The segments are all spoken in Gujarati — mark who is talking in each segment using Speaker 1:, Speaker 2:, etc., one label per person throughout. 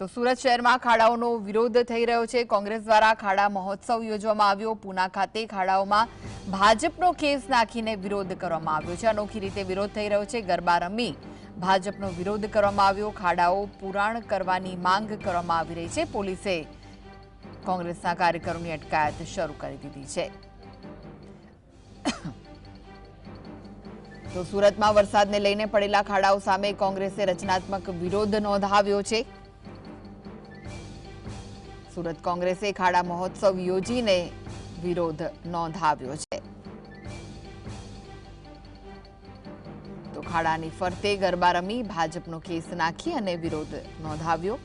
Speaker 1: તો સુરત શહેરમાં ખાડાઓનો વિરોધ થઈ રહ્યો છે। કોંગ્રેસ દ્વારા ખાડા મહોત્સવ યોજવામાં આવ્યો। પૂના ખાતે ખાડાઓમાં ભાજપનો કેસ નાખીને વિરોધ કરવામાં આવ્યો છે। અનોખી રીતે વિરોધ થઈ રહ્યો છે। ગરબા રમી ભાજપનો વિરોધ કરવામાં આવ્યો। ખાડાઓ પુરાણ કરવાની માંગ કરવામાં આવી રહી છે। પોલીસે કોંગ્રેસના કાર્યકરોની અટકાયત શરૂ કરી દીધી છે। તો સુરતમાં વરસાદને લઈને પડેલા ખાડાઓ સામે કોંગ્રેસે રચનાત્મક વિરોધ નોંધાવ્યો છે। સુરત કોંગ્રેસે ખાડા મહોત્સવ યોજીને વિરોધ નોંધાવ્યો છે। તો ખાડાની ફરતે ગરબા રમી ભાજપનો કેસ નાખી અને વિરોધ નોંધાવ્યો।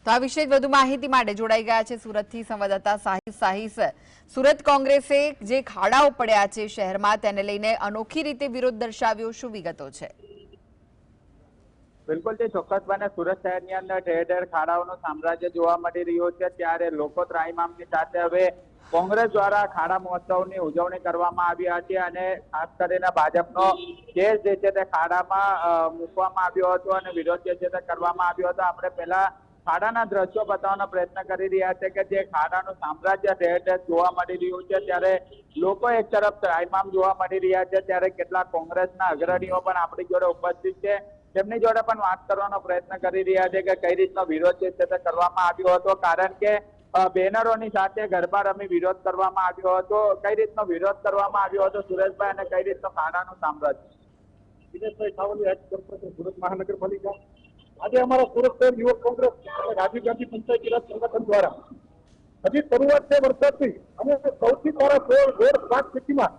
Speaker 1: તો આ વિશે વધુ માહિતી માટે જોડાઈ ગયા છે સુરતથી સંવાદદાતા સાહિસ। સુરત કોંગ્રેસે જે ખાડાઓ પડ્યા છે શહેરમાં તેને લઈને અનોખી રીતે વિરોધ દર્શાવ્યો, શું વિગતો છે?
Speaker 2: બિલકુલ તે ચોક્કસપણે સુરત શહેરની અંદર ઠેર ઠેર ખાડાઓનું સામ્રાજ્ય જોવા મળી રહ્યું છે। ત્યારે લોકો ત્રાહિમામની સાથે હવે કોંગ્રેસ દ્વારા ખાડા મહોત્સવની ઉજવણી કરવામાં આવી હતી અને ખાસ કરીને ભાજપનો કેસ જે છે તે ખાડામાં મૂકવામાં આવ્યો હતો અને વિરોધ જે છે તે કરવામાં આવ્યો હતો। આપણે પહેલા ખાડાના દ્રશ્યો બતાવવાનો પ્રયત્ન કરી રહ્યા છે કે જે ખાડાનું સામ્રાજ્ય ઠેર ઠેર જોવા મળી રહ્યું છે। ત્યારે લોકો એક તરફ ત્રાહિમામ જોવા મળી રહ્યા છે, ત્યારે કેટલાક કોંગ્રેસના અગ્રણીઓ પણ આપણી જોડે ઉપસ્થિત છે। તેમની જોડે પણ વાત કરવાનો પ્રયત્ન કરી રહ્યા છે કે કઈ રીતનો વિરોધ છે તે કરવામાં આવ્યો હતો, કારણ કે બેનરોની સાથે ગરબા રમી વિરોધ કરવામાં આવ્યો હતો। કઈ રીતનો વિરોધ કરવામાં આવ્યો હતો સુરેશભાઈ, અને કઈ રીતનો ખાડાનું સામ્રાજ્ય?
Speaker 3: દિનેશભાઈ સાવલી, સુરત મહાનગરપાલિકા। આજે અમારા સુરત શહેર યુવક કોંગ્રેસ રાજીવ ગાંધી પંચાયતી રાજ સંગઠન દ્વારા હજી શરૂઆત છે વરસાદથી, અને સૌથી સારા રોડ સ્માર્ટ સિટીમાં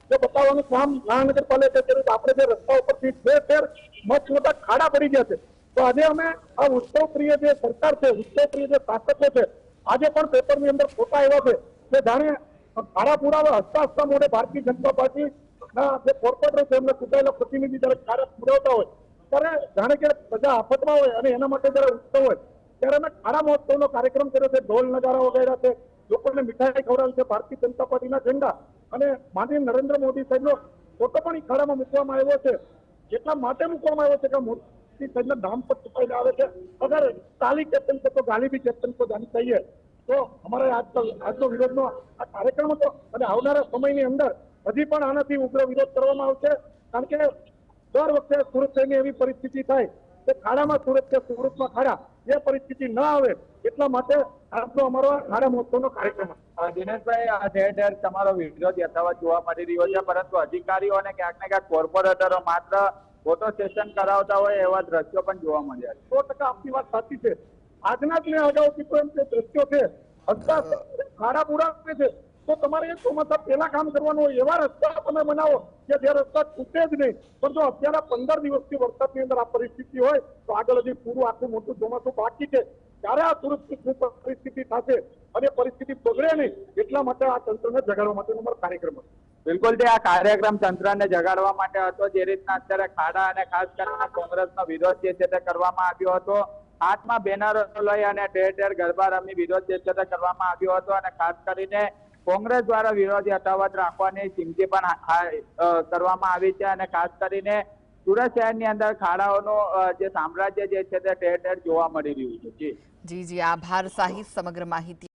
Speaker 3: જો બતાવવાનું કામ મહાનગરપાલિકા કર્યું। આપણે જે રસ્તા ઉપરથી ઠેર ઠેર મસ્ત મોટા ખાડા પડી ગયા છે। તો આજે અમે આ ઉત્સવ પ્રિય જે સરકાર છે, ઉત્સવ પ્રિય જે શાસકો છે, આજે પણ પેપરની અંદર ફોટા આવ્યા છે કે જાણે ખાડા પુરાવા હસતા હસતા મોઢે ભારતીય જનતા પાર્ટી ના જે કોર્પોરેટર છે એમને ચૂંટાયેલા પ્રતિનિધિ જયારે ખાડા પુરાવતા હોય ત્યારે જાણે કે પ્રજા આફતમાં હોય અને એના માટે જયારે ઉત્સવ હોય ત્યારે અમે ખાડા મહોત્સવનો કાર્યક્રમ કર્યો છે। ઢોલ નગારા વગાડ્યા છે, લોકોને મીઠાઈ ખવડાવી છે, ભારતીય જનતા પાર્ટીના ઝંડા અને માનનીય નરેન્દ્ર મોદી સાહેબનો ફોટો પણ ખાડામાં મૂકવામાં આવ્યો છે। એટલા માટે મૂકવામાં આવ્યો છે કે મોદી સાહેબના નામ પર છુપાઈને આવે છે। અગર તાલી કેપ્ટન છે તો ગાલી ભી કેપ્ટન को जानी चाहिए। તો અમારે આજનો વિરોધનો આ કાર્યક્રમ હતો અને આવનારા સમયની અંદર હજી પણ આનાથી ઉગ્ર વિરોધ કરવામાં આવશે, કારણ કે દર વખતે સુરત શહેરની એવી પરિસ્થિતિ થાય કે ખાડામાં સુરત કે સુરતમાં ખાડા, એ પરિસ્થિતિ ન આવે એટલા માટે આજનો અમારો ખાડા મહોત્સવનો કાર્યક્રમ હતો।
Speaker 2: દિનેશભાઈ, આ ઠેર ઠેર તમારો વિરોધ યથાવત જોવા મળી રહ્યો છે, પરંતુ અધિકારીઓ અને ક્યાંક ને ક્યાંક કોર્પોરેટરો માત્ર ફોટો સેશન કરાવતા હોય એવા દ્રશ્યો પણ જોવા મળ્યા છે।
Speaker 3: 100% આપની વાત સાચી છે। આજના જ મેં અગાઉથી પણ જે દ્રશ્યો છે હસતા ખાડા પુરાવે છે, તો તમારે એક ચોમાસા પહેલા કામ કરવાનું હોય એવા રસ્તા તમે બનાવો કે જે રસ્તા તૂટે જ નહીં। પણ જો અત્યારે 15 દિવસથી વરસાદની અંદર આ પરિસ્થિતિ હોય તો આગળ હજી પૂરું આખું મોટું ચોમાસું બાકી છે, ત્યારે આ સુરક્ષિત પરિસ્થિતિ થશે અને પરિસ્થિતિ બગડે નહીં એટલા માટે આ તંત્રને જગાડવા માટેનો અમારો કાર્યક્રમ હતો।
Speaker 2: બિલકુલ તે આ કાર્યક્રમ તંત્રને જગાડવા માટે હતો। જે રીતના અત્યારે ખાડા અને ખાસ કરીને કોંગ્રેસનો વિરોધ જે છે તે કરવામાં આવ્યો હતો, હાથમાં બેનરો લઈ અને ઠેર ઠેર ગરબા રમી વિરોધ જે છે તે કરવામાં આવ્યો હતો, અને ખાસ કરીને કોંગ્રેસ દ્વારા વિરોધ યથાવત રાખવાની ચીમકી પણ કરવામાં આવી છે। અને ખાસ કરીને સુરત શહેરની અંદર ખાડાઓનું જે સામ્રાજ્ય જે છે તે ઠેર ઠેર જોવા મળી રહ્યું છે।
Speaker 1: જી, આભાર સાહિસ સમગ્ર માહિતી